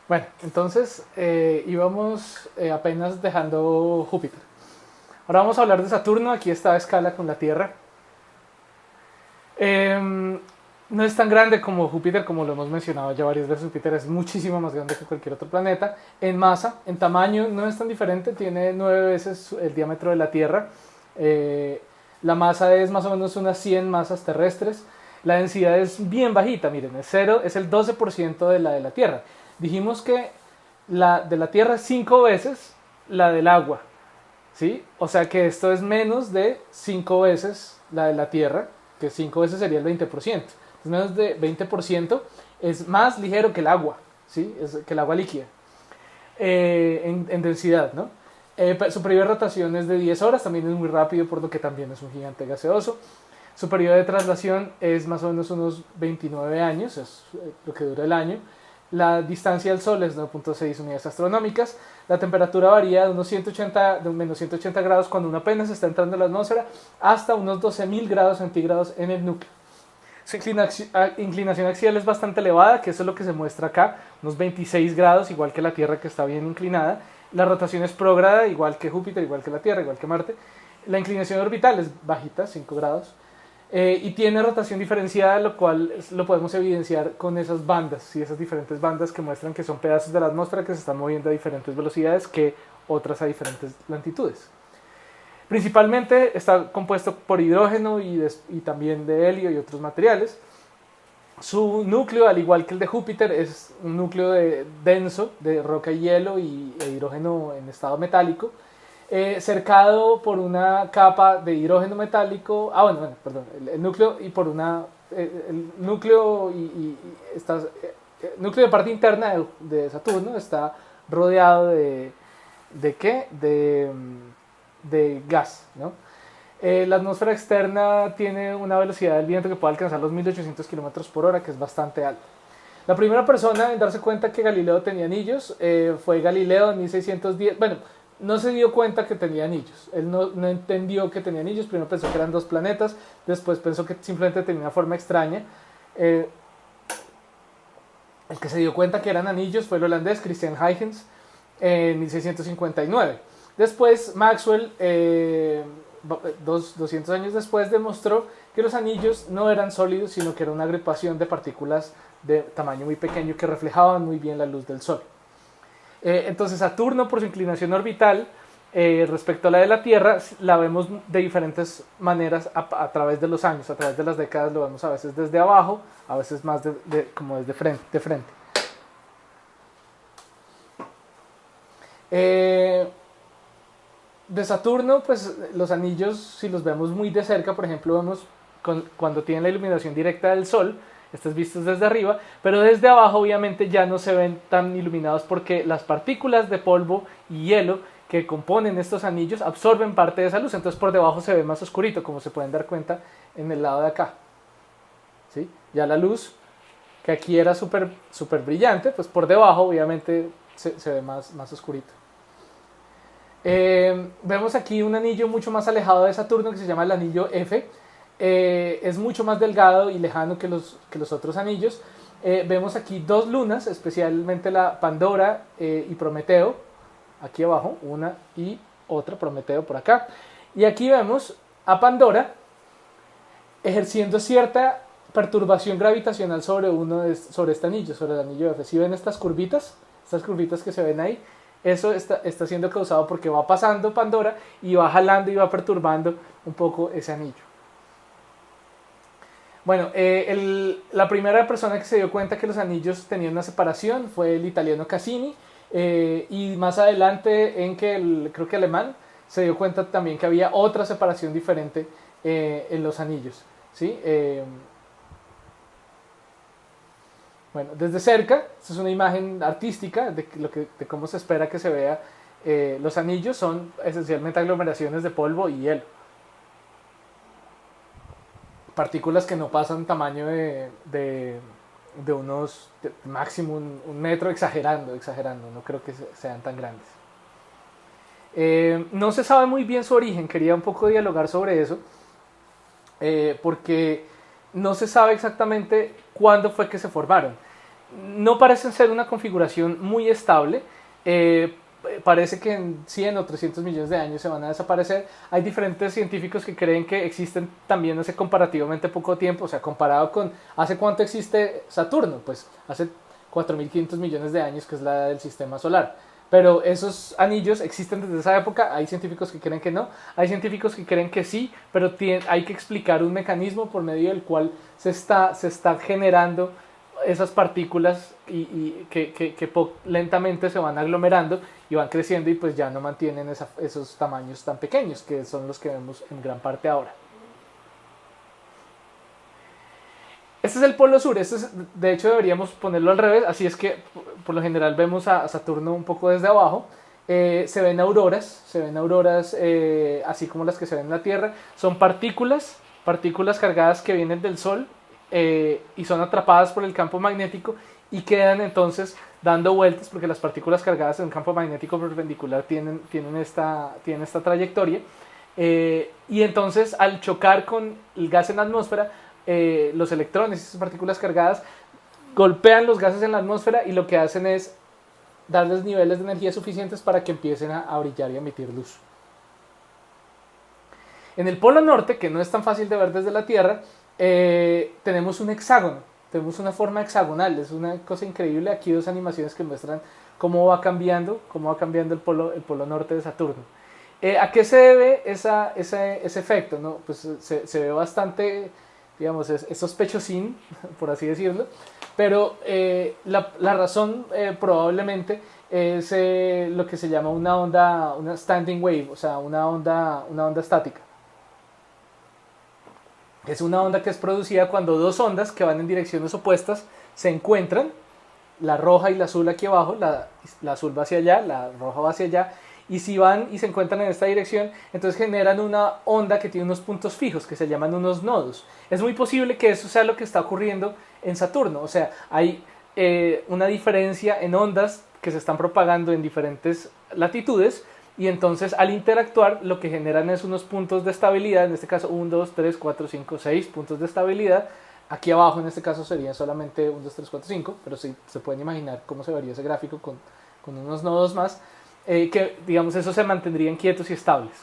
Bueno, entonces íbamos apenas dejando Júpiter. Ahora vamos a hablar de Saturno, aquí está a escala con la Tierra. Eh, no es tan grande como Júpiter, como lo hemos mencionado ya varias veces. Júpiter es muchísimo más grande que cualquier otro planeta. En masa, en tamaño, no es tan diferente, tiene 9 veces el diámetro de la Tierra. Eh, la masa es más o menos unas 100 masas terrestres. La densidad es bien bajita, miren, es cero, es el 12% de la Tierra. Dijimos que la de la Tierra es 5 veces la del agua, ¿sí? O sea que esto es menos de 5 veces la de la Tierra, que 5 veces sería el 20%. Entonces menos de 20% es más ligero que el agua, ¿sí? Es que el agua líquida, en densidad, ¿no? Su periodo de rotación es de 10 horas, también es muy rápido, por lo que también es un gigante gaseoso. Su periodo de traslación es más o menos unos 29 años, es lo que dura el año. La distancia del Sol es 9.6 unidades astronómicas. La temperatura varía de unos 180, de menos 180 grados cuando uno apenas está entrando en la atmósfera hasta unos 12.000 grados centígrados en el núcleo. Su inclinación axial es bastante elevada, que eso es lo que se muestra acá, unos 26 grados, igual que la Tierra, que está bien inclinada. La rotación es prógrada, igual que Júpiter, igual que la Tierra, igual que Marte. La inclinación orbital es bajita, 5 grados. Y tiene rotación diferenciada, lo cual lo podemos evidenciar con esas bandas, ¿sí? Esas diferentes bandas que muestran que son pedazos de la atmósfera que se están moviendo a diferentes velocidades que otras a diferentes longitudes. Principalmente está compuesto por hidrógeno y también de helio y otros materiales. Su núcleo, al igual que el de Júpiter, es un núcleo denso de roca y hielo e hidrógeno en estado metálico, cercado por una capa de hidrógeno metálico. Perdón, el núcleo y por una. El núcleo el núcleo de parte interna de Saturno está rodeado ¿de qué? De gas, ¿no? La atmósfera externa tiene una velocidad del viento que puede alcanzar los 1800 kilómetros por hora, que es bastante alta. La primera persona en darse cuenta que Galileo tenía anillos fue Galileo en 1610. Bueno, no se dio cuenta que tenía anillos. Él no entendió que tenía anillos. Primero pensó que eran dos planetas. Después pensó que simplemente tenía una forma extraña. El que se dio cuenta que eran anillos fue el holandés Christian Huygens en 1659. Después Maxwell, 200 años después, demostró que los anillos no eran sólidos, sino que era una agrupación de partículas de tamaño muy pequeño que reflejaban muy bien la luz del Sol. Entonces Saturno, por su inclinación orbital respecto a la de la Tierra, la vemos de diferentes maneras a través de los años, a través de las décadas. Lo vemos a veces desde abajo, a veces más como desde frente. De Saturno, pues los anillos, si los vemos muy de cerca, por ejemplo, vemos cuando tienen la iluminación directa del Sol, estos vistos desde arriba, pero desde abajo obviamente ya no se ven tan iluminados porque las partículas de polvo y hielo que componen estos anillos absorben parte de esa luz, entonces por debajo se ve más oscurito, como se pueden dar cuenta en el lado de acá, ¿sí? Ya la luz, que aquí era súper brillante, pues por debajo obviamente se ve más oscurito. Vemos aquí un anillo mucho más alejado de Saturno que se llama el anillo F. Es mucho más delgado y lejano que los otros anillos. Vemos aquí dos lunas, especialmente la Pandora y Prometeo, aquí abajo, una y otra, Prometeo por acá. Y aquí vemos a Pandora ejerciendo cierta perturbación gravitacional sobre este anillo, sobre el anillo F. Si ven estas curvitas que se ven ahí, eso está siendo causado porque va pasando Pandora y va jalando y va perturbando un poco ese anillo. Bueno, la primera persona que se dio cuenta que los anillos tenían una separación fue el italiano Cassini, y más adelante creo que alemán, se dio cuenta también que había otra separación diferente en los anillos, ¿sí? Bueno, desde cerca, esta es una imagen artística de cómo se espera que se vea. Los anillos son esencialmente aglomeraciones de polvo y hielo. Partículas que no pasan tamaño de unos máximo un metro, exagerando, no creo que sean tan grandes. No se sabe muy bien su origen, quería un poco dialogar sobre eso, porque no se sabe exactamente cuándo fue que se formaron. no parecen ser una configuración muy estable. Parece que en 100 o 300 millones de años se van a desaparecer. Hay diferentes científicos que creen que existen también hace comparativamente poco tiempo, o sea, comparado con hace cuánto existe Saturno, pues hace 4.500 millones de años, que es la edad del sistema solar. Pero esos anillos existen desde esa época. Hay científicos que creen que no, hay científicos que creen que sí, pero hay que explicar un mecanismo por medio del cual se está generando esas partículas que lentamente se van aglomerando y van creciendo y pues ya no mantienen esos tamaños tan pequeños que son los que vemos en gran parte ahora. Este es el polo sur. De hecho deberíamos ponerlo al revés, así es que por lo general vemos a Saturno un poco desde abajo. Se ven auroras así como las que se ven en la Tierra. Son partículas cargadas que vienen del Sol y son atrapadas por el campo magnético y quedan entonces dando vueltas, porque las partículas cargadas en un campo magnético perpendicular tienen esta trayectoria, y entonces al chocar con el gas en la atmósfera, los electrones y esas partículas cargadas golpean los gases en la atmósfera y lo que hacen es darles niveles de energía suficientes para que empiecen a brillar y a emitir luz. En el polo norte, que no es tan fácil de ver desde la Tierra, tenemos un hexágono, tenemos una forma hexagonal. Es una cosa increíble. Aquí dos animaciones que muestran cómo va cambiando el polo norte de Saturno. ¿A qué se debe ese efecto? ¿No? Pues se ve bastante, digamos, es sospechosín, por así decirlo, pero la razón probablemente es lo que se llama una standing wave, o sea, una onda estática. Es una onda que es producida cuando dos ondas que van en direcciones opuestas se encuentran, la roja y la azul aquí abajo, la azul va hacia allá, la roja va hacia allá, y si van y se encuentran en esta dirección, entonces generan una onda que tiene unos puntos fijos que se llaman unos nodos. Es muy posible que eso sea lo que está ocurriendo en Saturno, o sea, hay una diferencia en ondas que se están propagando en diferentes latitudes, y entonces al interactuar lo que generan es unos puntos de estabilidad, en este caso 1, 2, 3, 4, 5, 6 puntos de estabilidad. Aquí abajo en este caso serían solamente 1, 2, 3, 4, 5, pero sí se pueden imaginar cómo se vería ese gráfico con unos nodos más, que digamos eso se mantendrían quietos y estables.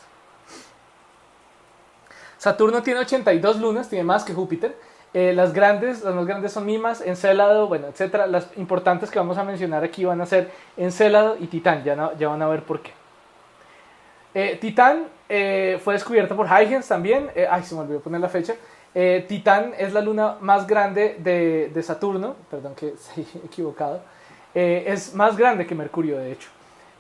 Saturno tiene 82 lunas, tiene más que Júpiter. Las más grandes son Mimas, Encélado, bueno, etcétera. Las importantes que vamos a mencionar aquí van a ser Encélado y Titán, ya van a ver por qué. Titán fue descubierta por Huygens también. Se me olvidó poner la fecha. Titán es la luna más grande de Saturno. Perdón que se he equivocado. Es más grande que Mercurio, de hecho.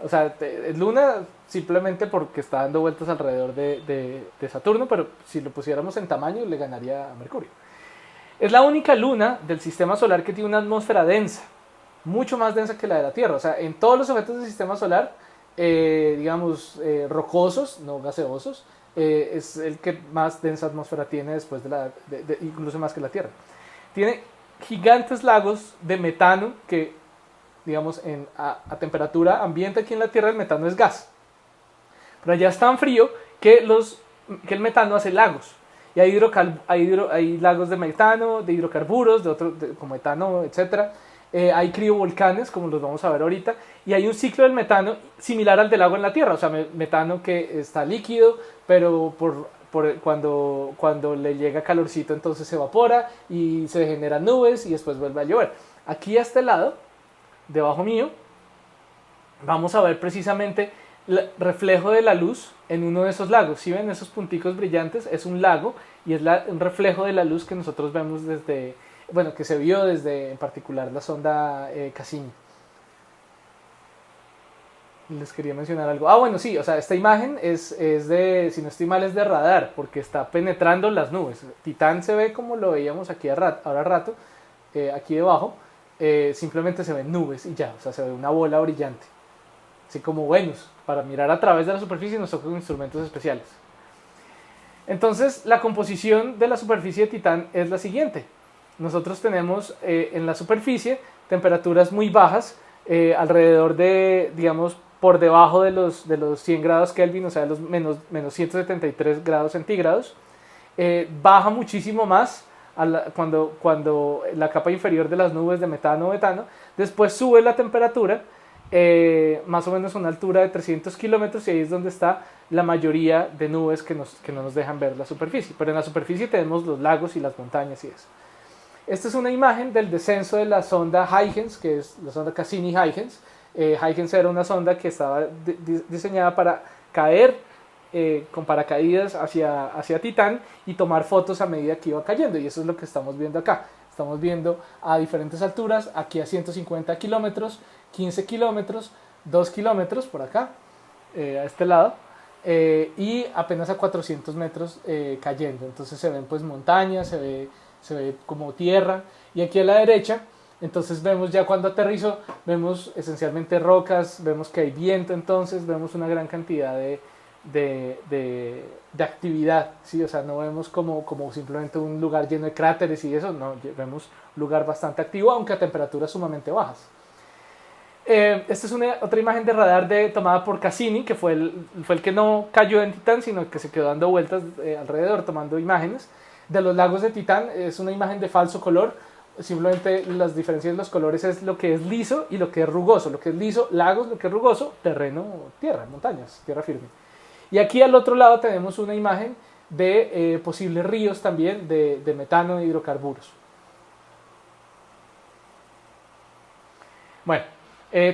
O sea, es luna simplemente porque está dando vueltas alrededor de Saturno, pero si lo pusiéramos en tamaño le ganaría a Mercurio. Es la única luna del sistema solar que tiene una atmósfera densa, mucho más densa que la de la Tierra. O sea, en todos los objetos del sistema solar, digamos, rocosos, no gaseosos, es el que más densa atmósfera tiene después incluso más que la Tierra. Tiene gigantes lagos de metano que, digamos, a temperatura ambiente aquí en la Tierra el metano es gas. Pero allá es tan frío que el metano hace lagos. Y hay lagos de metano, de hidrocarburos, como etano, etc. Hay criovolcanes, como los vamos a ver ahorita, y hay un ciclo del metano similar al del agua en la Tierra, o sea, metano que está líquido, pero cuando le llega calorcito entonces se evapora y se generan nubes y después vuelve a llover. Aquí a este lado, debajo mío, vamos a ver precisamente el reflejo de la luz en uno de esos lagos. Si ven esos punticos brillantes, es un lago y es un reflejo de la luz que nosotros vemos que se vio desde, en particular, la sonda Cassini. Les quería mencionar algo. Bueno, sí, o sea, esta imagen es de, si no estoy mal, es de radar, porque está penetrando las nubes. Titán se ve como lo veíamos aquí ahora rato, aquí debajo, simplemente se ven nubes y ya, o sea, se ve una bola brillante. Así como Venus, para mirar a través de la superficie nos tocan instrumentos especiales. Entonces, la composición de la superficie de Titán es la siguiente. Nosotros tenemos en la superficie temperaturas muy bajas, alrededor de, digamos, por debajo de los 100 grados Kelvin, o sea, los menos 173 grados centígrados. Baja muchísimo más cuando la capa inferior de las nubes de metano o etano, después sube la temperatura, más o menos a una altura de 300 kilómetros, y ahí es donde está la mayoría de nubes que no nos dejan ver la superficie. Pero en la superficie tenemos los lagos y las montañas y eso. Esta es una imagen del descenso de la sonda Huygens, que es la sonda Cassini-Huygens. Huygens era una sonda que estaba diseñada para caer con paracaídas hacia Titán y tomar fotos a medida que iba cayendo, y eso es lo que estamos viendo acá. Estamos viendo a diferentes alturas, aquí a 150 kilómetros, 15 kilómetros, 2 kilómetros por acá, a este lado, y apenas a 400 metros cayendo. Entonces se ven pues montañas, se ve como tierra, y aquí a la derecha, entonces vemos ya cuando aterrizó, vemos esencialmente rocas, vemos que hay viento, entonces vemos una gran cantidad de actividad, ¿sí? O sea, no vemos como simplemente un lugar lleno de cráteres y eso, no, vemos un lugar bastante activo, aunque a temperaturas sumamente bajas. Esta es otra imagen de radar tomada por Cassini, que fue el que no cayó en Titán, sino que se quedó dando vueltas alrededor, tomando imágenes de los lagos de Titán. Es una imagen de falso color, simplemente las diferencias de los colores es lo que es liso y lo que es rugoso. Lo que es liso, lagos; lo que es rugoso, terreno, tierra, montañas, tierra firme. Y aquí al otro lado tenemos una imagen de posibles ríos también de metano e hidrocarburos. Bueno,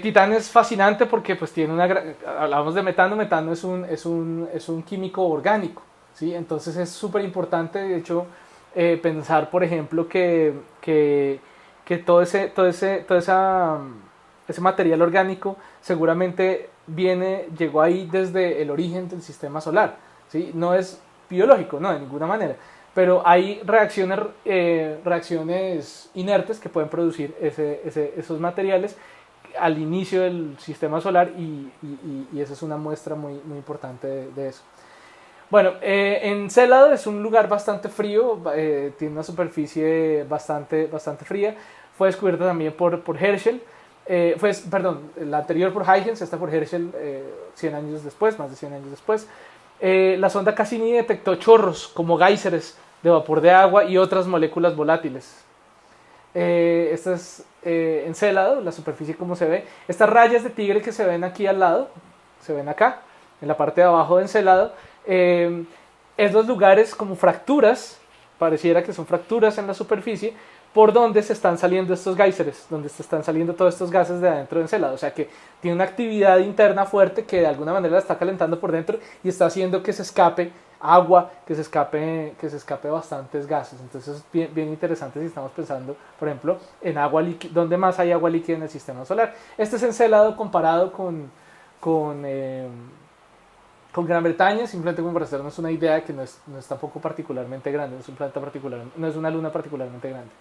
Titán es fascinante porque pues tiene hablamos de metano. Metano es un químico orgánico, ¿sí? Entonces es súper importante, de hecho, pensar, por ejemplo, que ese material orgánico seguramente llegó ahí desde el origen del sistema solar, ¿sí? No es biológico, no, de ninguna manera, pero hay reacciones inertes que pueden producir esos materiales al inicio del sistema solar, y esa es una muestra muy, muy importante de eso. Bueno, Encélado es un lugar bastante frío, tiene una superficie bastante fría. Fue descubierta también por Herschel. La anterior por Huygens, esta por Herschel 100 años después, más de 100 años después. La sonda Cassini detectó chorros como géiseres de vapor de agua y otras moléculas volátiles. Esta es Encélado, la superficie como se ve. Estas rayas de tigre que se ven aquí al lado, se ven acá, en la parte de abajo de Encélado, es los lugares como fracturas, pareciera que son fracturas en la superficie, por donde se están saliendo estos géiseres, donde se están saliendo todos estos gases de adentro de Encélado. O sea que tiene una actividad interna fuerte que de alguna manera la está calentando por dentro y está haciendo que se escape agua, que se escape bastantes gases. Entonces es bien interesante si estamos pensando, por ejemplo, en agua líquida, donde más hay agua líquida en el sistema solar. Este es Encélado comparado con Gran Bretaña, simplemente como para hacernos una idea de que no es tampoco particularmente grande, no es una luna particularmente grande.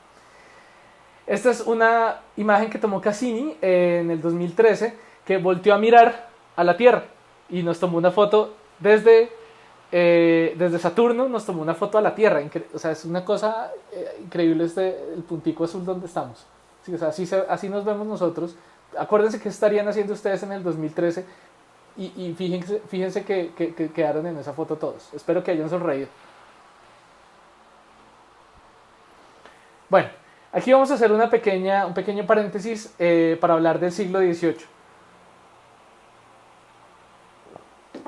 Esta es una imagen que tomó Cassini en el 2013, que volteó a mirar a la Tierra y nos tomó una foto desde Saturno, nos tomó una foto a la Tierra. O sea, es una cosa increíble el puntico azul donde estamos. Sí, o sea, así nos vemos nosotros. Acuérdense qué estarían haciendo ustedes en el 2013 y fíjense que quedaron en esa foto todos. Espero que hayan sonreído. Bueno, aquí vamos a hacer un pequeño paréntesis para hablar del siglo XVIII.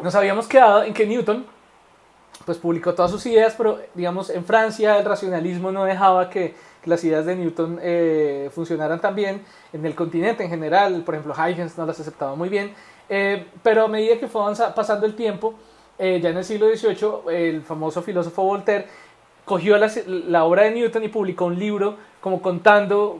Nos habíamos quedado en que Newton pues publicó todas sus ideas, pero digamos en Francia el racionalismo no dejaba que las ideas de Newton funcionaran tan bien. En el continente en general, por ejemplo, Huygens no las aceptaba muy bien, pero a medida que fue pasando el tiempo, ya en el siglo XVIII, el famoso filósofo Voltaire cogió la obra de Newton y publicó un libro como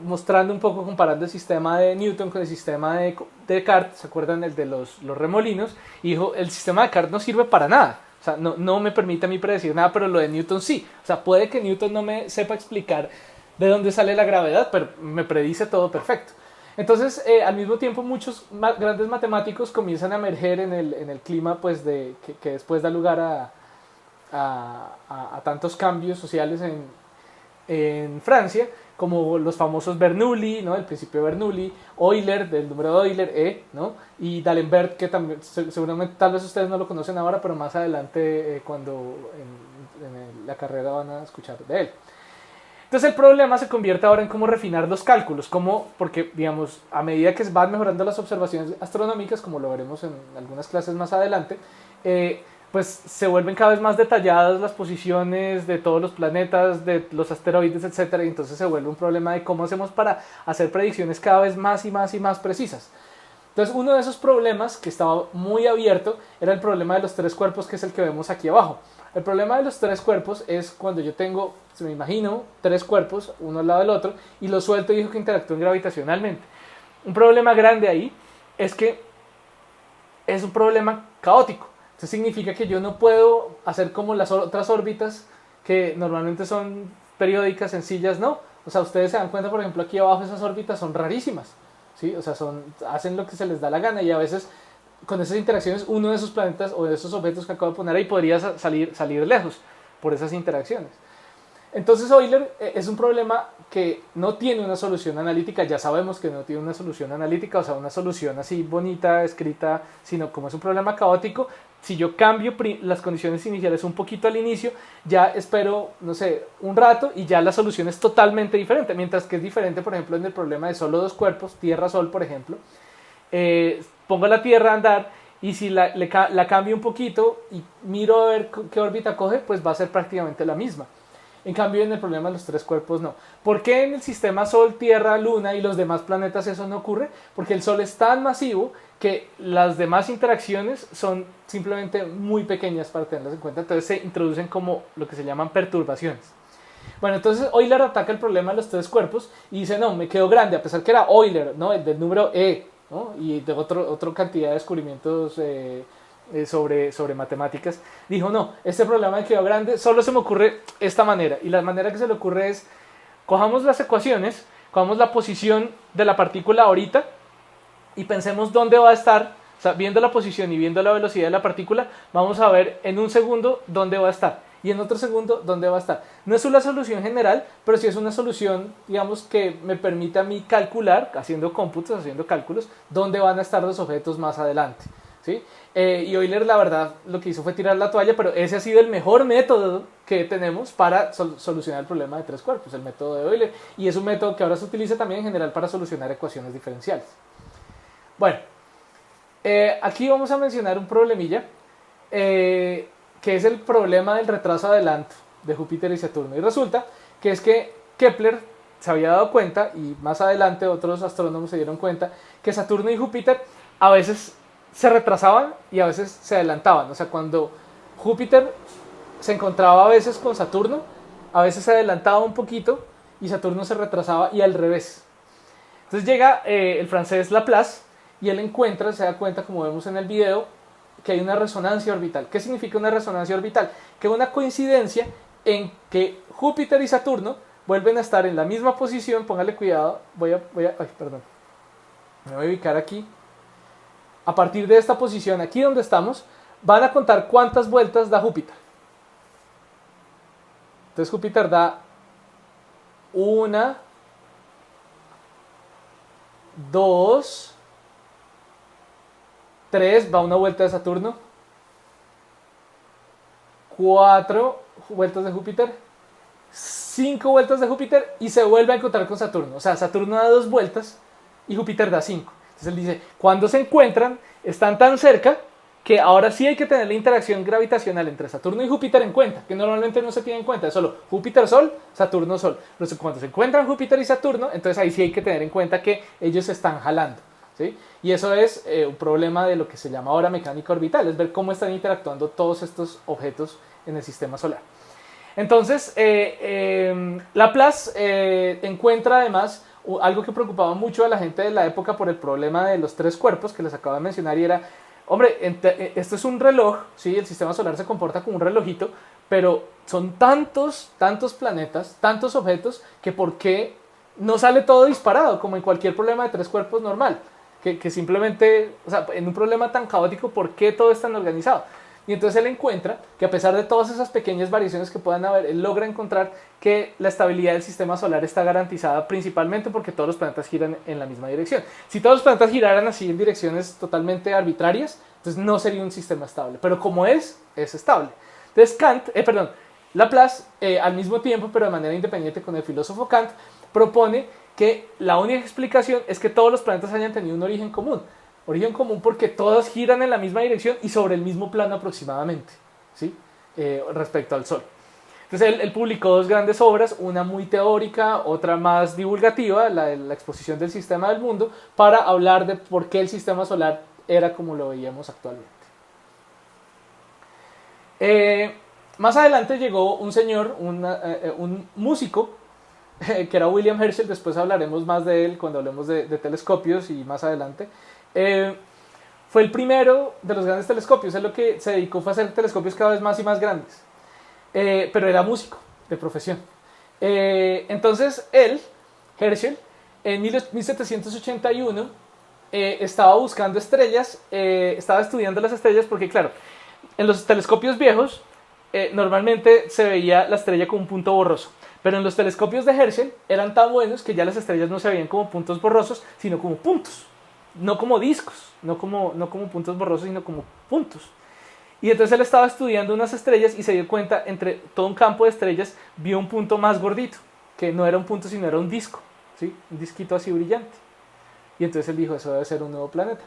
mostrando un poco, comparando el sistema de Newton con el sistema de Descartes. ¿Se acuerdan? El de los remolinos. Y dijo, el sistema de Descartes no sirve para nada. O sea, no me permite a mí predecir nada, pero lo de Newton sí. O sea, puede que Newton no me sepa explicar de dónde sale la gravedad, pero me predice todo perfecto. Entonces, al mismo tiempo, muchos grandes matemáticos comienzan a emerger en el clima pues, que después da lugar a tantos cambios sociales en Francia, como los famosos Bernoulli, ¿no? El principio de Bernoulli, Euler, del número de Euler, ¿no? Y D'Alembert, que también seguramente tal vez ustedes no lo conocen ahora, pero más adelante cuando en la carrera van a escuchar de él. Entonces el problema se convierte ahora en cómo refinar los cálculos, porque digamos, a medida que van mejorando las observaciones astronómicas, como lo veremos en algunas clases más adelante, pues se vuelven cada vez más detalladas las posiciones de todos los planetas, de los asteroides, etcétera, y entonces se vuelve un problema de cómo hacemos para hacer predicciones cada vez más y más y más precisas. Entonces uno de esos problemas que estaba muy abierto era el problema de los tres cuerpos, que es el que vemos aquí abajo. El problema de los tres cuerpos es cuando yo tengo, me imagino, tres cuerpos, uno al lado del otro, y los suelto y digo que interactúan gravitacionalmente. Un problema grande ahí es que es un problema caótico. Eso significa que yo no puedo hacer como las otras órbitas que normalmente son periódicas, sencillas, no. O sea, ustedes se dan cuenta, por ejemplo, aquí abajo esas órbitas son rarísimas, ¿sí? O sea, hacen lo que se les da la gana y a veces con esas interacciones uno de esos planetas o de esos objetos que acabo de poner ahí podría salir lejos por esas interacciones. Entonces Euler es un problema que no tiene una solución analítica, ya sabemos que no tiene una solución analítica, o sea, una solución así bonita, escrita, sino como es un problema caótico, si yo cambio las condiciones iniciales un poquito al inicio, ya espero, no sé, un rato y ya la solución es totalmente diferente, mientras que es diferente, por ejemplo, en el problema de solo dos cuerpos, Tierra-Sol, por ejemplo, pongo la Tierra a andar y si la cambio un poquito y miro a ver qué órbita coge, pues va a ser prácticamente la misma. En cambio, en el problema de los tres cuerpos no. ¿Por qué en el sistema Sol, Tierra, Luna y los demás planetas eso no ocurre? Porque el Sol es tan masivo que las demás interacciones son simplemente muy pequeñas para tenerlas en cuenta. Entonces se introducen como lo que se llaman perturbaciones. Bueno, entonces Euler ataca el problema de los tres cuerpos y dice, no, me quedó grande, a pesar que era Euler, ¿no? El del número E, ¿no? Y de otra cantidad de descubrimientos sobre matemáticas, dijo no, este problema me quedó grande, solo se me ocurre esta manera, y la manera que se le ocurre es, cojamos las ecuaciones, cojamos la posición de la partícula ahorita y pensemos dónde va a estar, o sea, viendo la posición y viendo la velocidad de la partícula, vamos a ver en un segundo dónde va a estar y en otro segundo dónde va a estar. No es una solución general, pero sí es una solución, digamos, que me permite a mí calcular, haciendo cómputos, haciendo cálculos, dónde van a estar los objetos más adelante, ¿sí? Y Euler, la verdad, lo que hizo fue tirar la toalla, pero ese ha sido el mejor método que tenemos para solucionar el problema de tres cuerpos, el método de Euler, y es un método que ahora se utiliza también en general para solucionar ecuaciones diferenciales. Bueno, aquí vamos a mencionar un problemilla, que es el problema del retraso adelanto de Júpiter y Saturno, y resulta que es que Kepler se había dado cuenta, y más adelante otros astrónomos se dieron cuenta, que Saturno y Júpiter a veces se retrasaban y a veces se adelantaban. O sea, cuando Júpiter se encontraba a veces con Saturno, a veces se adelantaba un poquito y Saturno se retrasaba y al revés. Entonces llega el francés Laplace y él se da cuenta, como vemos en el video, que hay una resonancia orbital. ¿Qué significa una resonancia orbital? Que una coincidencia en que Júpiter y Saturno vuelven a estar en la misma posición. Póngale cuidado, me voy a ubicar aquí. A partir de esta posición, aquí donde estamos, van a contar cuántas vueltas da Júpiter. Entonces Júpiter da 1, 2, 3, va una vuelta de Saturno, 4 vueltas de Júpiter, 5 vueltas de Júpiter y se vuelve a encontrar con Saturno. O sea, Saturno da 2 vueltas y Júpiter da 5. Entonces él dice, cuando se encuentran, están tan cerca que ahora sí hay que tener la interacción gravitacional entre Saturno y Júpiter en cuenta, que normalmente no se tiene en cuenta, es solo Júpiter-Sol, Saturno-Sol. Pero cuando se encuentran Júpiter y Saturno, entonces ahí sí hay que tener en cuenta que ellos se están jalando, ¿sí? Y eso es un problema de lo que se llama ahora mecánica orbital, es ver cómo están interactuando todos estos objetos en el sistema solar. Entonces, Laplace encuentra además algo que preocupaba mucho a la gente de la época por el problema de los tres cuerpos que les acabo de mencionar, y era, hombre, esto es un reloj, ¿sí? El sistema solar se comporta como un relojito, pero son tantos planetas, tantos objetos, que ¿por qué no sale todo disparado como en cualquier problema de tres cuerpos normal? Que simplemente, o sea, en un problema tan caótico, ¿por qué todo es tan organizado? Y entonces él encuentra que a pesar de todas esas pequeñas variaciones que puedan haber, él logra encontrar que la estabilidad del sistema solar está garantizada principalmente porque todos los planetas giran en la misma dirección. Si todos los planetas giraran así en direcciones totalmente arbitrarias, entonces no sería un sistema estable. Pero como es estable. Entonces Laplace, al mismo tiempo, pero de manera independiente con el filósofo Kant, propone que la única explicación es que todos los planetas hayan tenido un origen común. Origen común porque todos giran en la misma dirección y sobre el mismo plano aproximadamente, ¿sí? Respecto al Sol. Entonces él publicó dos grandes obras, una muy teórica, otra más divulgativa, la exposición del sistema del mundo, para hablar de por qué el sistema solar era como lo veíamos actualmente. Más adelante llegó un señor, un músico, que era William Herschel. Después hablaremos más de él cuando hablemos de telescopios y más adelante. Fue el primero de los grandes telescopios. Él lo que se dedicó fue a hacer telescopios cada vez más y más grandes. Pero era músico de profesión. Entonces él, Herschel, en 1781 estaba buscando estrellas, estaba estudiando las estrellas porque, claro, en los telescopios viejos normalmente se veía la estrella como un punto borroso, pero en los telescopios de Herschel eran tan buenos que ya las estrellas no se veían como puntos borrosos, sino como puntos, no como discos, no como puntos borrosos, sino como puntos. Y entonces él estaba estudiando unas estrellas y se dio cuenta, entre todo un campo de estrellas, vio un punto más gordito, que no era un punto, sino era un disco, ¿sí? Un disquito así brillante. Y entonces él dijo, eso debe ser un nuevo planeta.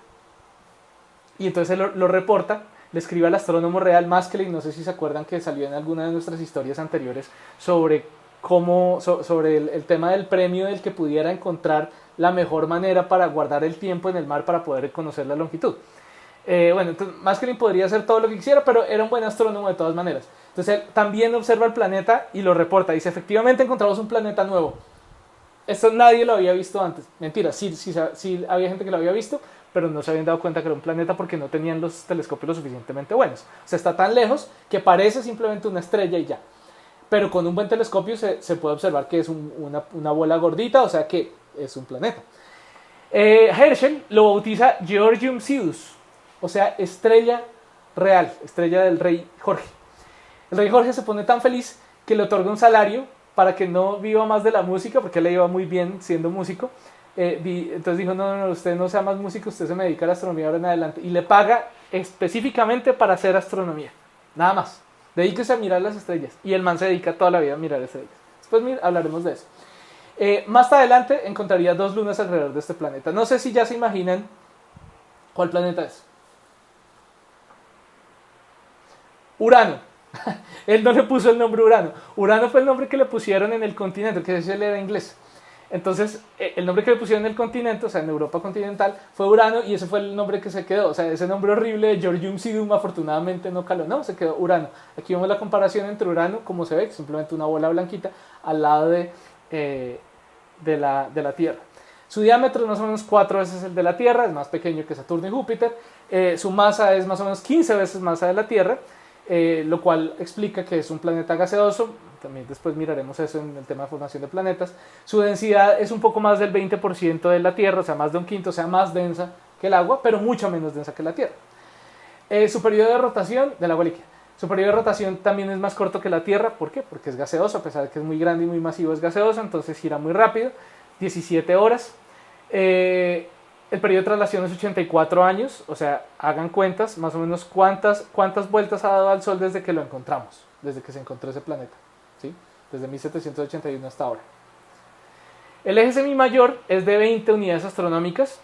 Y entonces él lo reporta, le escribe al astrónomo real Maskelyne, no sé si se acuerdan que salió en alguna de nuestras historias anteriores, sobre sobre el tema del premio del que pudiera encontrar la mejor manera para guardar el tiempo en el mar para poder conocer la longitud. Bueno, entonces Maskelyne podría hacer todo lo que quisiera, pero era un buen astrónomo de todas maneras. Entonces él también observa el planeta y lo reporta. Dice, efectivamente encontramos un planeta nuevo. Esto nadie lo había visto antes. Mentira, sí había gente que lo había visto, pero no se habían dado cuenta que era un planeta porque no tenían los telescopios lo suficientemente buenos. O sea, está tan lejos que parece simplemente una estrella y ya. Pero con un buen telescopio se puede observar que es una bola gordita, o sea que es un planeta. Herschel lo bautiza Georgium Sidus, o sea, estrella real, estrella del rey Jorge. El rey Jorge se pone tan feliz que le otorga un salario para que no viva más de la música, porque él le iba muy bien siendo músico. Entonces dijo, no, usted no sea más músico, usted se me dedica a la astronomía ahora en adelante. Y le paga específicamente para hacer astronomía, nada más. Dedíquese a mirar las estrellas. Y el man se dedica toda la vida a mirar estrellas. Después hablaremos de eso. Más adelante encontraría dos lunas alrededor de este planeta. No sé si ya se imaginan cuál planeta es. Urano. Él no le puso el nombre Urano. Urano fue el nombre que le pusieron en el continente, que ese era inglés. Entonces, el nombre que le pusieron en el continente, o sea, en Europa continental, fue Urano, y ese fue el nombre que se quedó. O sea, ese nombre horrible de Georgium Sidum afortunadamente no caló, no, se quedó Urano. Aquí vemos la comparación entre Urano, como se ve, simplemente una bola blanquita al lado de la Tierra. Su diámetro es más o menos 4 veces el de la Tierra, es más pequeño que Saturno y Júpiter. Su masa es más o menos 15 veces masa de la Tierra, lo cual explica que es un planeta gaseoso. También después miraremos eso en el tema de formación de planetas. Su densidad es un poco más del 20% de la Tierra, o sea, más de un quinto, o sea, más densa que el agua, pero mucho menos densa que la Tierra. Su periodo de rotación del agua líquida. Su periodo de rotación también es más corto que la Tierra. ¿Por qué? Porque es gaseoso, a pesar de que es muy grande y muy masivo, es gaseoso, entonces gira muy rápido, 17 horas. El periodo de traslación es 84 años, o sea, hagan cuentas, más o menos cuántas vueltas ha dado al Sol desde que lo encontramos, desde que se encontró ese planeta, ¿sí? Desde 1781 hasta ahora. El eje semimayor es de 20 unidades astronómicas.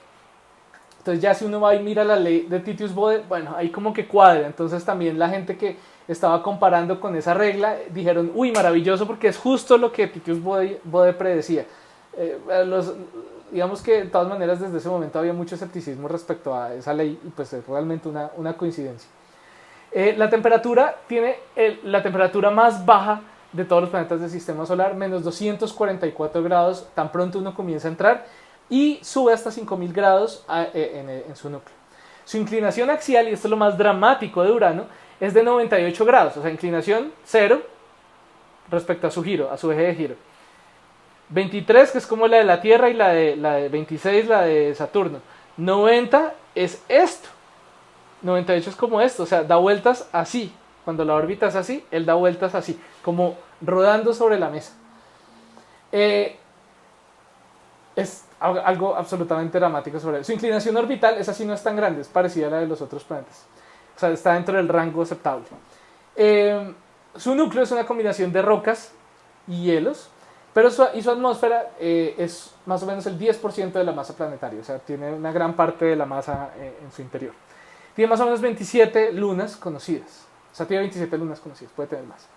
Entonces ya si uno va y mira la ley de Titius-Bode, bueno, ahí como que cuadra. Entonces también la gente que estaba comparando con esa regla dijeron, uy, maravilloso, porque es justo lo que Titius-Bode predecía. Digamos que de todas maneras desde ese momento había mucho escepticismo respecto a esa ley, y pues es realmente una coincidencia. La temperatura tiene la temperatura más baja de todos los planetas del sistema solar, menos 244 grados, tan pronto uno comienza a entrar, y sube hasta 5000 grados en su núcleo. Su inclinación axial, y esto es lo más dramático de Urano, es de 98 grados, o sea, inclinación 0 respecto a su giro, a su eje de giro. 23, que es como la de la Tierra, y la de 26, la de Saturno. 90 es esto. 98 es como esto, o sea, da vueltas así. Cuando la órbita es así, él da vueltas así, como rodando sobre la mesa. Es algo absolutamente dramático sobre él. Su inclinación orbital, esa sí no es tan grande, es parecida a la de los otros planetas. O sea, está dentro del rango aceptable. Su núcleo es una combinación de rocas y hielos, pero su atmósfera es más o menos el 10% de la masa planetaria, o sea, tiene una gran parte de la masa en su interior. Tiene más o menos 27 lunas conocidas, o sea, tiene 27 lunas conocidas, puede tener más.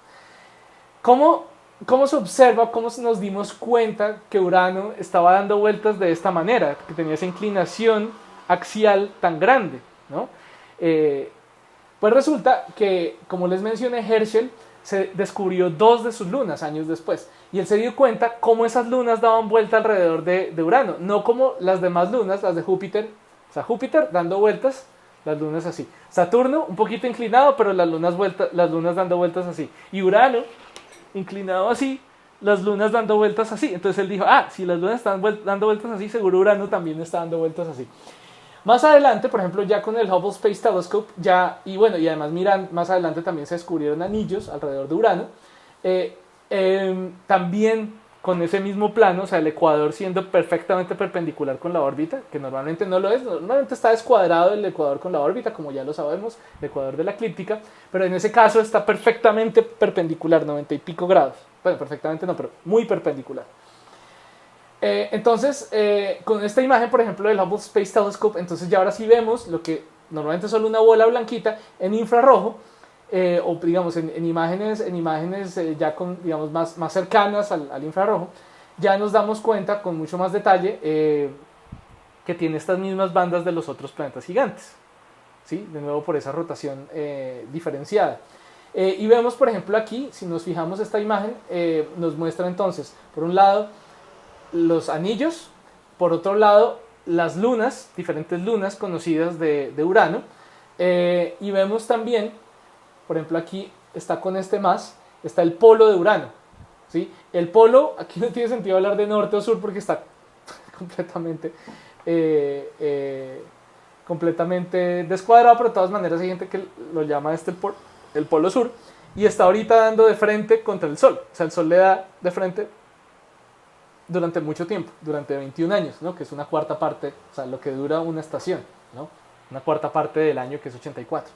¿Cómo, cómo se observa, cómo nos dimos cuenta que Urano estaba dando vueltas de esta manera, que tenía esa inclinación axial tan grande, ¿no? Pues resulta que, como les mencioné, Herschel se descubrió 2 de sus lunas años después. Y él se dio cuenta cómo esas lunas daban vuelta alrededor de Urano. No como las demás lunas, las de Júpiter. O sea, Júpiter dando vueltas, las lunas así. Saturno un poquito inclinado, pero las lunas dando vueltas así. Y Urano inclinado así, las lunas dando vueltas así. Entonces él dijo, si las lunas están dando vueltas así, seguro Urano también está dando vueltas así. Más adelante, por ejemplo, ya con el Hubble Space Telescope, y además más adelante también se descubrieron anillos alrededor de Urano. También con ese mismo plano, o sea, el ecuador siendo perfectamente perpendicular con la órbita, que normalmente no lo es, normalmente está descuadrado el ecuador con la órbita, como ya lo sabemos, el ecuador de la eclíptica, pero en ese caso está perfectamente perpendicular, 90 y pico grados. Bueno, perfectamente no, pero muy perpendicular. Entonces, con esta imagen, por ejemplo, del Hubble Space Telescope, entonces ya ahora sí vemos lo que normalmente es solo una bola blanquita en infrarrojo, o digamos en imágenes ya con, digamos, más cercanas al infrarrojo, ya nos damos cuenta con mucho más detalle que tiene estas mismas bandas de los otros planetas gigantes, ¿sí? De nuevo por esa rotación diferenciada. Y vemos, por ejemplo, aquí, si nos fijamos esta imagen, nos muestra entonces, por un lado, los anillos, por otro lado las lunas, diferentes lunas conocidas de Urano, y vemos también, por ejemplo aquí está con está el polo de Urano, ¿sí? El polo, aquí no tiene sentido hablar de norte o sur porque está completamente completamente descuadrado, pero de todas maneras hay gente que lo llama el polo sur, y está ahorita dando de frente contra el sol, o sea, el sol le da de frente durante mucho tiempo, durante 21 años, ¿no? Que es una cuarta parte, o sea, lo que dura una estación, ¿no? Una cuarta parte del año, que es 84.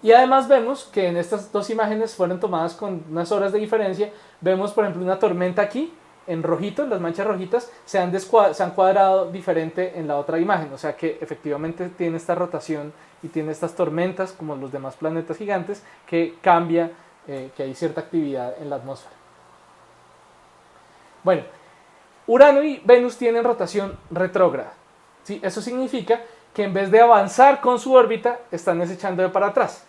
Y además vemos que en estas dos imágenes fueron tomadas con unas horas de diferencia. Vemos, por ejemplo, una tormenta aquí, en rojito, las manchas rojitas se han cuadrado diferente en la otra imagen, o sea que efectivamente tiene esta rotación y tiene estas tormentas, como los demás planetas gigantes, que cambia, que hay cierta actividad en la atmósfera. Bueno, Urano y Venus tienen rotación retrógrada, ¿sí? Eso significa que en vez de avanzar con su órbita, están echando para atrás.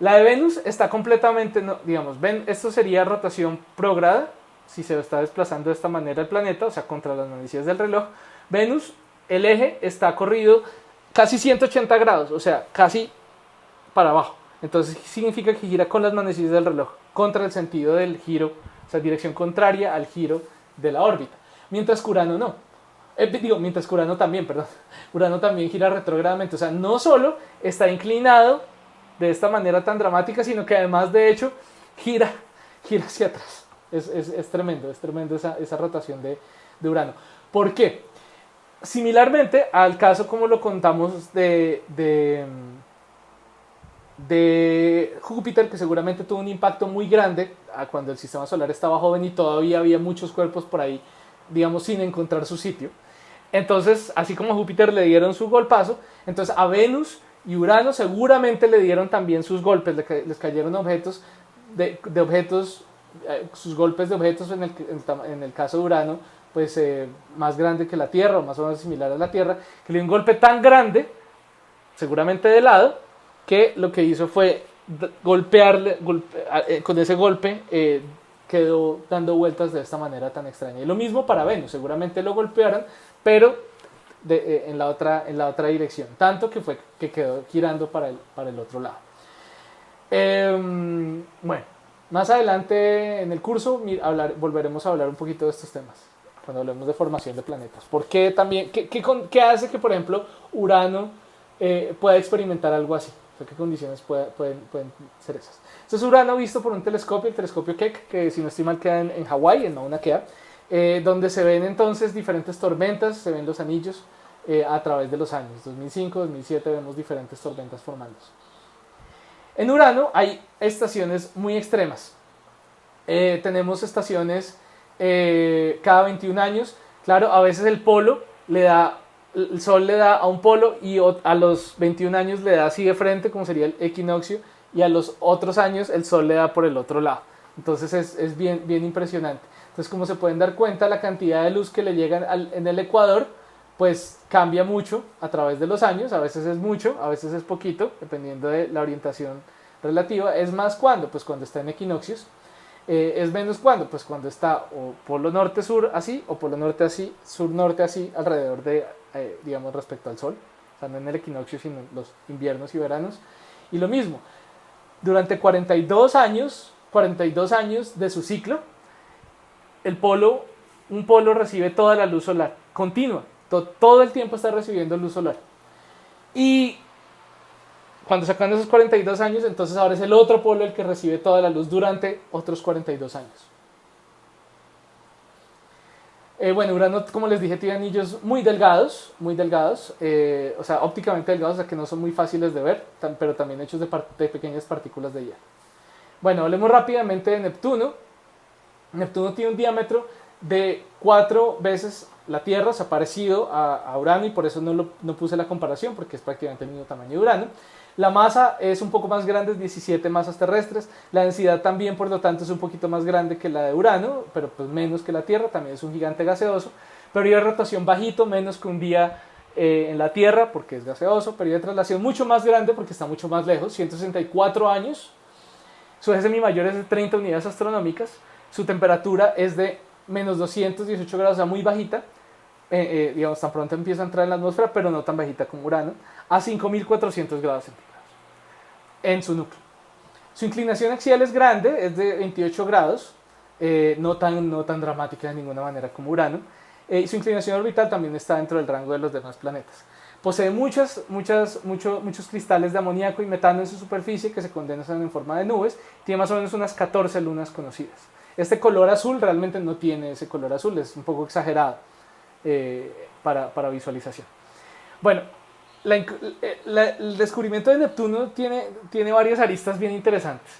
La de Venus está completamente, digamos, esto sería rotación prograda, si se está desplazando de esta manera el planeta, o sea, contra las manecillas del reloj. Venus, el eje está corrido casi 180 grados, o sea, casi para abajo. Entonces significa que gira con las manecillas del reloj, contra el sentido del giro, o sea, dirección contraria al giro de la órbita, mientras que Urano no. Mientras que Urano también, perdón. Urano también gira retrógradamente, o sea, no solo está inclinado de esta manera tan dramática, sino que además, de hecho, gira hacia atrás. Es tremendo esa rotación de Urano. ¿Por qué? Similarmente al caso como lo contamos de Júpiter, que seguramente tuvo un impacto muy grande cuando el sistema solar estaba joven y todavía había muchos cuerpos por ahí, digamos, sin encontrar su sitio. Entonces, así como a Júpiter le dieron su golpazo, entonces a Venus y Urano seguramente le dieron también sus golpes, les cayeron objetos sus golpes de objetos en el caso de Urano, pues más grande que la Tierra, o más o menos similar a la Tierra, que le dio un golpe tan grande, seguramente de lado, que lo que hizo fue golpearle, con ese golpe quedó dando vueltas de esta manera tan extraña. Y lo mismo para Venus, seguramente lo golpearon, pero en la otra dirección, tanto que quedó girando para el otro lado. Bueno, más adelante en el curso volveremos a hablar un poquito de estos temas, cuando hablemos de formación de planetas. ¿Por qué también? ¿Qué hace que, por ejemplo, Urano pueda experimentar algo así? O sea, ¿qué condiciones pueden ser esas? Entonces, Urano visto por un telescopio, el telescopio Keck, que si no estoy mal queda en Hawái, en Mauna Kea, donde se ven entonces diferentes tormentas, se ven los anillos a través de los años. 2005, 2007 vemos diferentes tormentas formándose. En Urano hay estaciones muy extremas. Tenemos estaciones cada 21 años. Claro, a veces el Sol le da a un polo y a los 21 años le da así de frente, como sería el equinoccio, y a los otros años el Sol le da por el otro lado. Entonces es bien, bien impresionante. Entonces, como se pueden dar cuenta, la cantidad de luz que le llega en el ecuador pues cambia mucho a través de los años. A veces es mucho, a veces es poquito, dependiendo de la orientación relativa. Es más cuando, pues cuando está en equinoccios. Es menos cuando, pues cuando está o polo norte-sur así, o polo norte así, sur-norte así, alrededor de, digamos, respecto al sol. O sea, no en el equinoccio, sino en los inviernos y veranos. Y lo mismo, durante 42 años de su ciclo, un polo recibe toda la luz solar, continua, todo el tiempo está recibiendo luz solar. Y cuando se acaban esos 42 años, entonces ahora es el otro polo el que recibe toda la luz durante otros 42 años. Bueno, Urano, como les dije, tiene anillos muy delgados, o sea, ópticamente delgados, o sea, que no son muy fáciles de ver, pero también hechos de pequeñas partículas de hielo. Bueno, hablemos rápidamente de Neptuno. Neptuno tiene un diámetro de 4 veces la Tierra, o sea, parecido a Urano, y por eso no puse la comparación, porque es prácticamente el mismo tamaño de Urano. La masa es un poco más grande, es 17 masas terrestres. La densidad también, por lo tanto, es un poquito más grande que la de Urano, pero pues menos que la Tierra, también es un gigante gaseoso. Periodo de rotación bajito, menos que un día en la Tierra, porque es gaseoso. Periodo de traslación mucho más grande, porque está mucho más lejos, 164 años. Su eje semimayor es de 30 unidades astronómicas. Su temperatura es de menos 218 grados, o sea, muy bajita. Digamos, tan pronto empieza a entrar en la atmósfera, pero no tan bajita como Urano, a 5400 grados centígrados en su núcleo. Su inclinación axial es grande, es de 28 grados, no tan dramática de ninguna manera como Urano. Su inclinación orbital también está dentro del rango de los demás planetas. Posee muchos cristales de amoníaco y metano en su superficie que se condensan en forma de nubes. Tiene más o menos unas 14 lunas conocidas. Este color azul realmente no tiene ese color azul, es un poco exagerado para visualización. Bueno, el descubrimiento de Neptuno tiene varias aristas bien interesantes.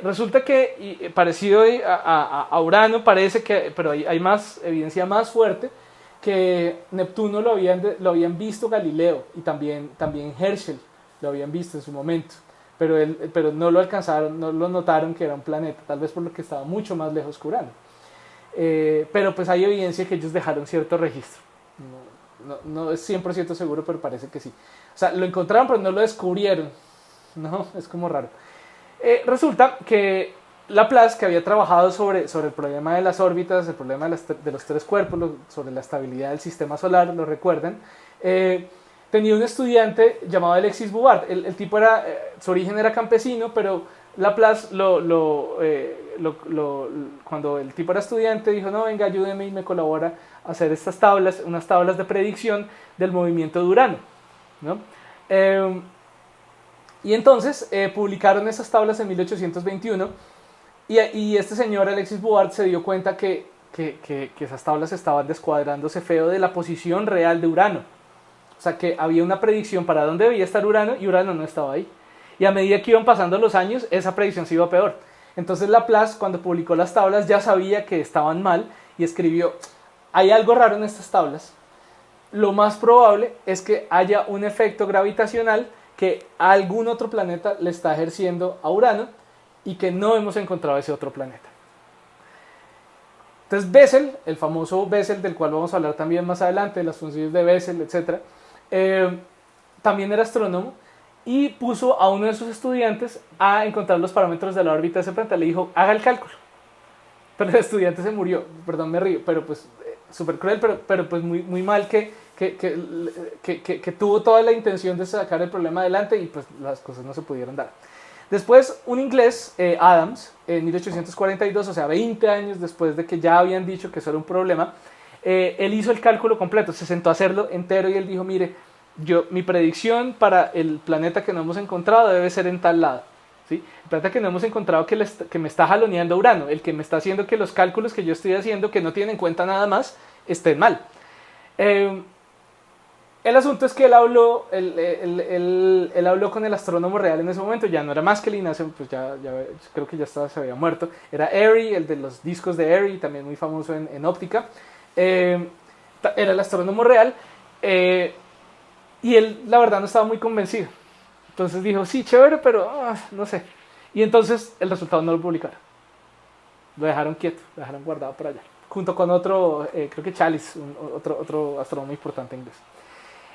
Resulta que, parecido a Urano, parece que, pero hay más evidencia más fuerte, que Neptuno lo habían visto Galileo y también Herschel lo habían visto en su momento, pero no lo alcanzaron, no lo notaron que era un planeta, tal vez por lo que estaba mucho más lejos que Urano. Pero pues hay evidencia que ellos dejaron cierto registro. No es 100% seguro, pero parece que sí. O sea, lo encontraron, pero no lo descubrieron. No, es como raro. Resulta que Laplace, que había trabajado sobre el problema de las órbitas, el problema de los tres cuerpos, sobre la estabilidad del sistema solar, lo recuerdan, tenía un estudiante llamado Alexis Bouvard. El tipo su origen era campesino, pero Laplace cuando el tipo era estudiante dijo, no, venga, ayúdeme y me colabora a hacer estas tablas, unas tablas de predicción del movimiento de Urano, ¿no? Y entonces publicaron esas tablas en 1821 y este señor Alexis Bouvard se dio cuenta que esas tablas estaban descuadrándose feo de la posición real de Urano. O sea, que había una predicción para dónde debía estar Urano y Urano no estaba ahí. Y a medida que iban pasando los años, esa predicción se iba peor. Entonces Laplace, cuando publicó las tablas, ya sabía que estaban mal y escribió, hay algo raro en estas tablas. Lo más probable es que haya un efecto gravitacional que algún otro planeta le está ejerciendo a Urano y que no hemos encontrado ese otro planeta. Entonces Bessel, el famoso Bessel, del cual vamos a hablar también más adelante, de las funciones de Bessel, etc., también era astrónomo y puso a uno de sus estudiantes a encontrar los parámetros de la órbita de ese planeta. Le dijo, haga el cálculo. Pero el estudiante se murió, perdón, me río, pero pues súper cruel, pero pues muy mal que tuvo toda la intención de sacar el problema adelante y pues las cosas no se pudieron dar. Después un inglés, Adams, en 1842, o sea 20 años después de que ya habían dicho que eso era un problema, él hizo el cálculo completo, se sentó a hacerlo entero y él dijo, mire, mi predicción para el planeta que no hemos encontrado debe ser en tal lado. ¿Sí? El planeta que no hemos encontrado que me está jaloneando Urano, el que me está haciendo que los cálculos que yo estoy haciendo, que no tienen en cuenta nada más, estén mal. El asunto es que él habló con el astrónomo real en ese momento, ya no era Maskelyne, pues ya creo que ya estaba, se había muerto. Era Airy, el de los discos de Airy, también muy famoso en óptica. Era el astrónomo real, y él la verdad no estaba muy convencido. Entonces dijo, sí, chévere, pero no sé. Y entonces el resultado no lo publicaron. Lo dejaron quieto, lo dejaron guardado por allá. Junto con otro, creo que Chalice, otro astrónomo importante inglés.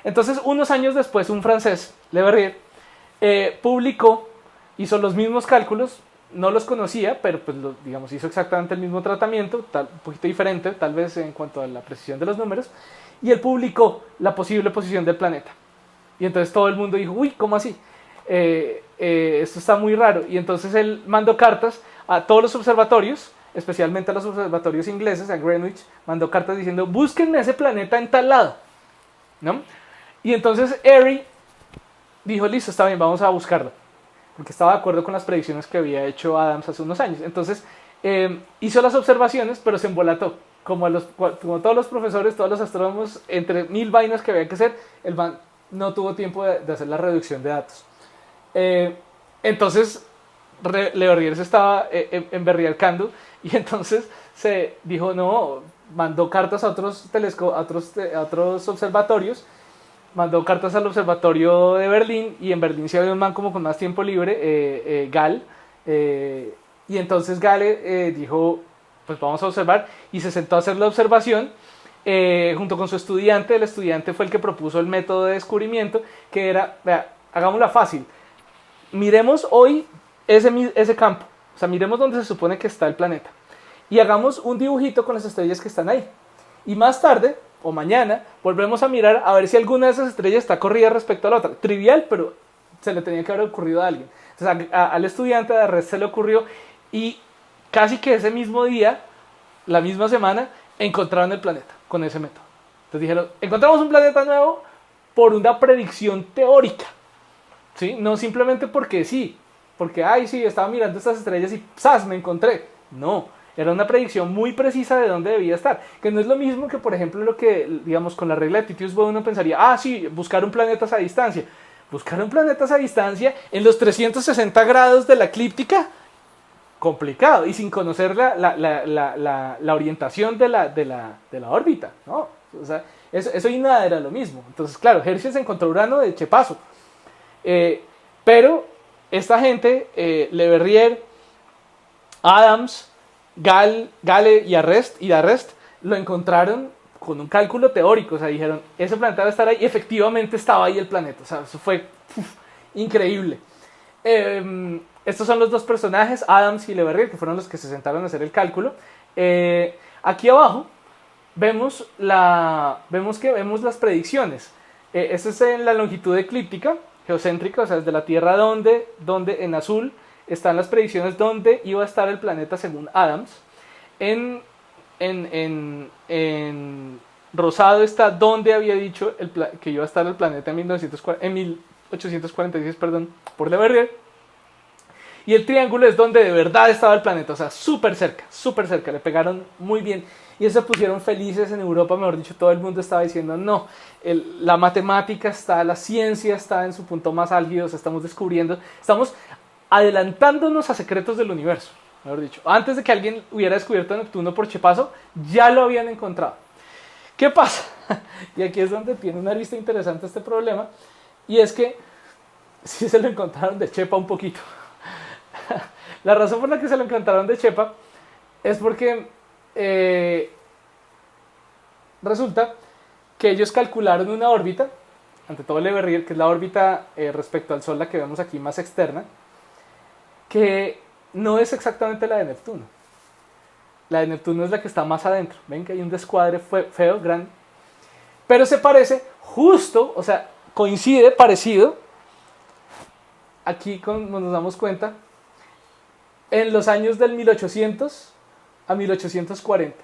Entonces, unos años después, un francés, Le Verrier, publicó, hizo los mismos cálculos, no los conocía, pero pues digamos, hizo exactamente el mismo tratamiento, un poquito diferente, tal vez en cuanto a la precisión de los números, y él publicó la posible posición del planeta. Y entonces todo el mundo dijo, uy, ¿cómo así? Esto está muy raro. Y entonces él mandó cartas a todos los observatorios, especialmente a los observatorios ingleses, a Greenwich, mandó cartas diciendo, búsquenme ese planeta en tal lado, ¿no? Y entonces Airy dijo, listo, está bien, vamos a buscarlo. Porque estaba de acuerdo con las predicciones que había hecho Adams hace unos años. Entonces hizo las observaciones, pero se embolató. Como todos los profesores, todos los astrónomos, entre 1000 vainas que había que hacer, el man no tuvo tiempo de hacer la reducción de datos. Entonces Le Verrier se estaba emberriarcando, y entonces se dijo, no, mandó cartas a otros observatorios. Mandó cartas al observatorio de Berlín, y en Berlín se había un man como con más tiempo libre, Gall, y entonces Gall dijo, pues vamos a observar, y se sentó a hacer la observación junto con su estudiante. El estudiante fue el que propuso el método de descubrimiento, que era, vea, hagámosla fácil, miremos hoy ese campo, o sea, miremos donde se supone que está el planeta, y hagamos un dibujito con las estrellas que están ahí, y más tarde o mañana volvemos a mirar a ver si alguna de esas estrellas está corrida respecto a la otra. Trivial, pero se le tenía que haber ocurrido a alguien. Entonces al estudiante de Arrest se le ocurrió, y casi que ese mismo día, la misma semana, encontraron el planeta con ese método. Entonces dijeron, encontramos un planeta nuevo por una predicción teórica, ¿sí? No simplemente porque sí, porque, ay, sí, estaba mirando estas estrellas y ¡zas!, me encontré. No, era una predicción muy precisa de dónde debía estar. Que no es lo mismo que, por ejemplo, lo que, digamos, con la regla de Titius-Bode uno pensaría, sí, buscar un planeta a distancia. Buscar un planeta a distancia en los 360 grados de la eclíptica, complicado, y sin conocer la orientación de la órbita, ¿no? O sea, eso y nada era lo mismo. Entonces, claro, Herschel se encontró Urano de chepazo. Pero esta gente, Le Verrier, Adams, Gale y Arrest, lo encontraron con un cálculo teórico. O sea, dijeron, ese planeta debe estar ahí, y efectivamente estaba ahí el planeta. O sea, eso fue increíble. Estos son los dos personajes, Adams y Le Verrier, que fueron los que se sentaron a hacer el cálculo. Aquí abajo vemos las predicciones. Esto es en la longitud eclíptica, geocéntrica, o sea, desde la Tierra donde en azul están las predicciones donde iba a estar el planeta según Adams. En rosado está donde había dicho que iba a estar el planeta en 1846, por Le Verrier. Y el triángulo es donde de verdad estaba el planeta, o sea, súper cerca, le pegaron muy bien. Y se pusieron felices en Europa, mejor dicho, todo el mundo estaba diciendo, no, la matemática está, la ciencia está en su punto más álgido, o sea, estamos adelantándonos a secretos del universo, mejor dicho. Antes de que alguien hubiera descubierto Neptuno por chepazo, ya lo habían encontrado. ¿Qué pasa? Y aquí es donde tiene una arista interesante este problema, y es que sí se lo encontraron de chepa un poquito. La razón por la que se lo encontraron de chepa es porque resulta que ellos calcularon una órbita, ante todo Le Verrier, que es la órbita respecto al Sol, la que vemos aquí más externa, que no es exactamente la de Neptuno. La de Neptuno es la que está más adentro. Ven que hay un descuadre feo, grande. Pero se parece justo, o sea, coincide, parecido, aquí nos damos cuenta, en los años del 1800 a 1840.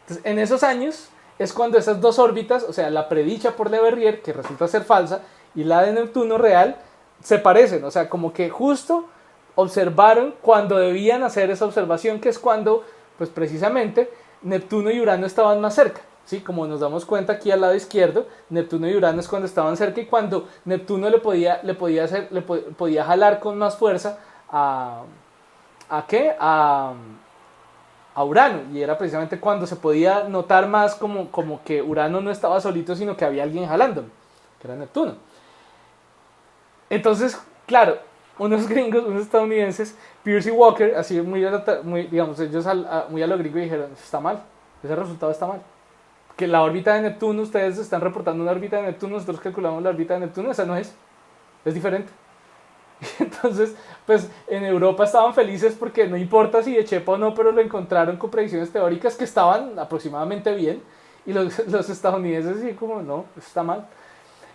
Entonces, en esos años es cuando esas dos órbitas, o sea, la predicha por Le Verrier, que resulta ser falsa, y la de Neptuno real, se parecen. O sea, como que justo observaron cuando debían hacer esa observación, que es cuando, pues precisamente, Neptuno y Urano estaban más cerca, ¿sí? Como nos damos cuenta aquí al lado izquierdo, Neptuno y Urano es cuando estaban cerca y cuando Neptuno podía jalar con más fuerza ¿a qué? A Urano, y era precisamente cuando se podía notar más como que Urano no estaba solito, sino que había alguien jalándolo, que era Neptuno. Entonces, claro, unos gringos, unos estadounidenses, Pierce y Walker, así digamos, ellos muy a lo gringo dijeron, está mal, ese resultado está mal. Que la órbita de Neptuno, ustedes están reportando una órbita de Neptuno, nosotros calculamos la órbita de Neptuno, esa no es diferente. Entonces, pues en Europa estaban felices porque no importa si de chepa o no, pero lo encontraron con predicciones teóricas que estaban aproximadamente bien, y los estadounidenses sí como, no, eso está mal.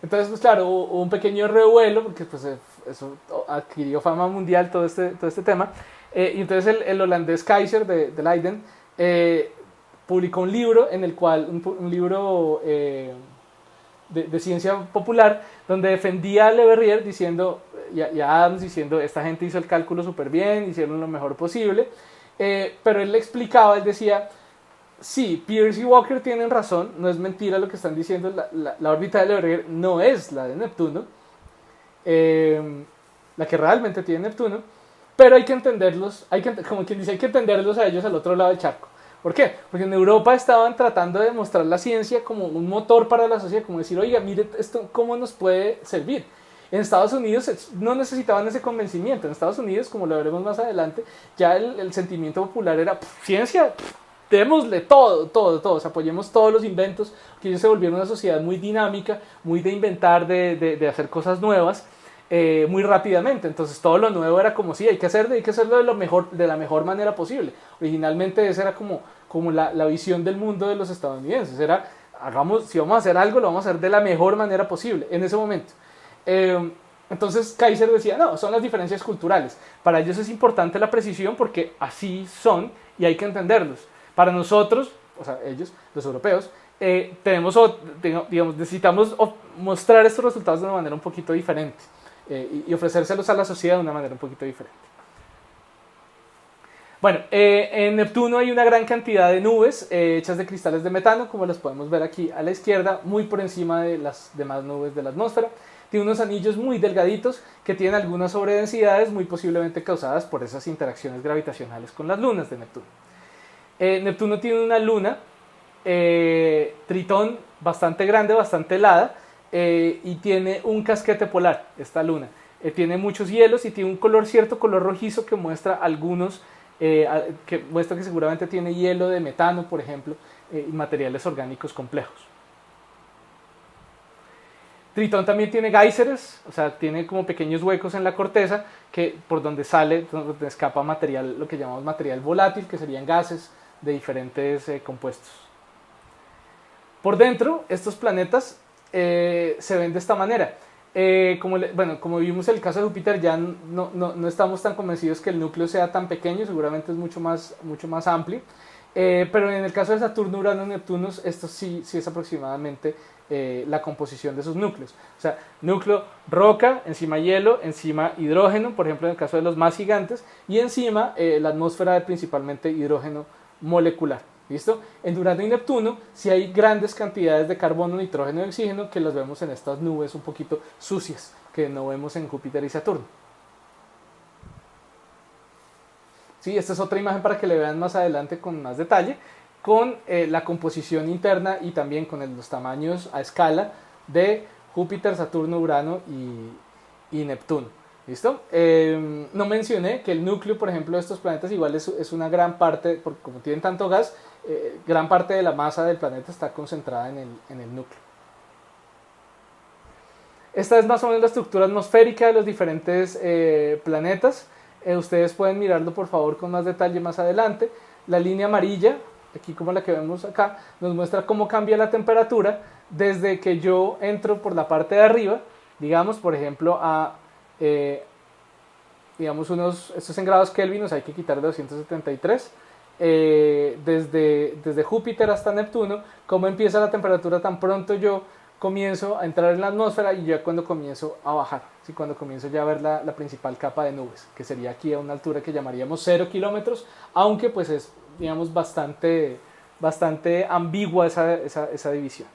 Entonces, pues claro, hubo un pequeño revuelo, porque pues eso adquirió fama mundial todo este tema. Y entonces el holandés Keizer de Leiden publicó un libro en el cual, un libro de ciencia popular, donde defendía a Le Verrier diciendo, y a Adams diciendo, esta gente hizo el cálculo súper bien, hicieron lo mejor posible. Pero él le explicaba, él decía, sí, Pierce y Walker tienen razón, no es mentira lo que están diciendo, la órbita de Le Verrier no es la de Neptuno, la que realmente tiene Neptuno, pero hay que entenderlos, como quien dice, hay que entenderlos a ellos al otro lado del charco. ¿Por qué? Porque en Europa estaban tratando de mostrar la ciencia como un motor para la sociedad, como decir, oiga, mire esto, cómo nos puede servir. En Estados Unidos no necesitaban ese convencimiento. En Estados Unidos, como lo veremos más adelante, ya el sentimiento popular era ciencia, démosle todos, apoyemos todos los inventos, que ellos se volvieron una sociedad muy dinámica, muy de inventar, de hacer cosas nuevas, muy rápidamente. Entonces todo lo nuevo era como, sí, hay que hacerlo de la mejor manera posible. Originalmente esa era como la visión del mundo de los estadounidenses, era, si vamos a hacer algo, lo vamos a hacer de la mejor manera posible, en ese momento. Entonces Keizer decía, no, son las diferencias culturales. Para ellos es importante la precisión porque así son y hay que entenderlos. Para nosotros, o sea, ellos, los europeos, necesitamos mostrar estos resultados de una manera un poquito diferente y ofrecérselos a la sociedad de una manera un poquito diferente. Bueno, en Neptuno hay una gran cantidad de nubes hechas de cristales de metano, como las podemos ver aquí a la izquierda, muy por encima de las demás nubes de la atmósfera. Tiene unos anillos muy delgaditos que tienen algunas sobredensidades muy posiblemente causadas por esas interacciones gravitacionales con las lunas de Neptuno. Neptuno tiene una luna, Tritón, bastante grande, bastante helada, y tiene un casquete polar, esta luna. Tiene muchos hielos y tiene un cierto color rojizo que muestra que muestra que seguramente tiene hielo de metano, por ejemplo, y materiales orgánicos complejos. Tritón también tiene géiseres, o sea, tiene como pequeños huecos en la corteza por donde escapa material, lo que llamamos material volátil, que serían gases de diferentes compuestos. Por dentro, estos planetas se ven de esta manera. Como vimos en el caso de Júpiter, ya no estamos tan convencidos que el núcleo sea tan pequeño, seguramente es mucho más amplio. Pero en el caso de Saturno, Urano y Neptuno, esto sí es aproximadamente la composición de sus núcleos. O sea, núcleo roca, encima hielo, encima hidrógeno, por ejemplo en el caso de los más gigantes, y encima la atmósfera de principalmente hidrógeno molecular. ¿Listo? En Urano y Neptuno sí hay grandes cantidades de carbono, nitrógeno y oxígeno que las vemos en estas nubes un poquito sucias que no vemos en Júpiter y Saturno. Sí, esta es otra imagen para que le vean más adelante con más detalle, con la composición interna y también con los tamaños a escala de Júpiter, Saturno, Urano y Neptuno. ¿Listo? No mencioné que el núcleo, por ejemplo, de estos planetas igual es una gran parte, porque como tienen tanto gas, gran parte de la masa del planeta está concentrada en el núcleo. Esta es más o menos la estructura atmosférica de los diferentes planetas. Ustedes pueden mirarlo por favor con más detalle más adelante. La línea amarilla, aquí como la que vemos acá, nos muestra cómo cambia la temperatura desde que yo entro por la parte de arriba, digamos, por ejemplo, esto es en grados Kelvin, hay que quitar 273. Desde Júpiter hasta Neptuno, cómo empieza la temperatura tan pronto yo comienzo a entrar en la atmósfera y ya cuando comienzo a bajar, ¿sí? Cuando comienzo ya a ver la principal capa de nubes, que sería aquí a una altura que llamaríamos 0 kilómetros, aunque pues es, digamos, bastante bastante ambigua esa división.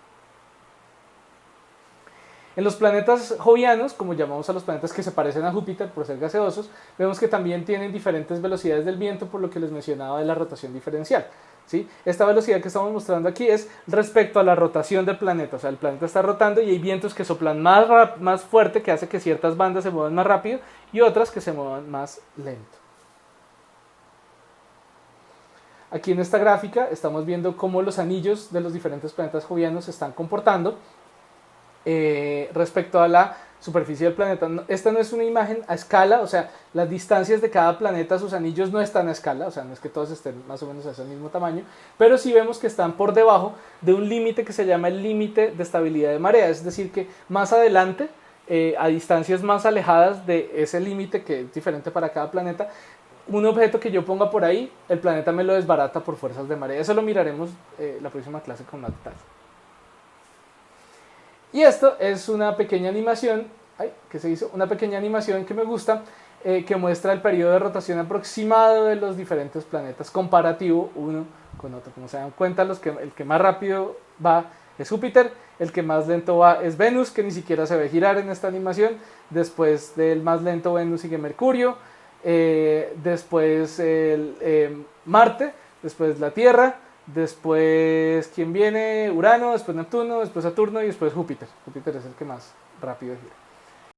En los planetas jovianos, como llamamos a los planetas que se parecen a Júpiter por ser gaseosos, vemos que también tienen diferentes velocidades del viento, por lo que les mencionaba de la rotación diferencial. ¿Sí? Esta velocidad que estamos mostrando aquí es respecto a la rotación del planeta, o sea, el planeta está rotando y hay vientos que soplan más fuerte, que hace que ciertas bandas se muevan más rápido y otras que se muevan más lento. Aquí en esta gráfica estamos viendo cómo los anillos de los diferentes planetas jovianos se están comportando respecto a la superficie del planeta. Esta no es una imagen a escala, o sea, las distancias de cada planeta, sus anillos no están a escala, o sea, no es que todos estén más o menos a ese mismo tamaño, pero sí vemos que están por debajo de un límite que se llama el límite de estabilidad de marea, es decir, que más adelante, a distancias más alejadas de ese límite que es diferente para cada planeta, un objeto que yo ponga por ahí, el planeta me lo desbarata por fuerzas de marea. Eso lo miraremos la próxima clase con más detalle. Y esto es una pequeña animación, que se hizo, una pequeña animación que me gusta, que muestra el periodo de rotación aproximado de los diferentes planetas, comparativo uno con otro. Como se dan cuenta, el que más rápido va es Júpiter, el que más lento va es Venus, que ni siquiera se ve girar en esta animación. Después del más lento Venus sigue Mercurio, después Marte, después la Tierra. Después, ¿quién viene? Urano, después Neptuno, después Saturno y después Júpiter. Júpiter es el que más rápido gira.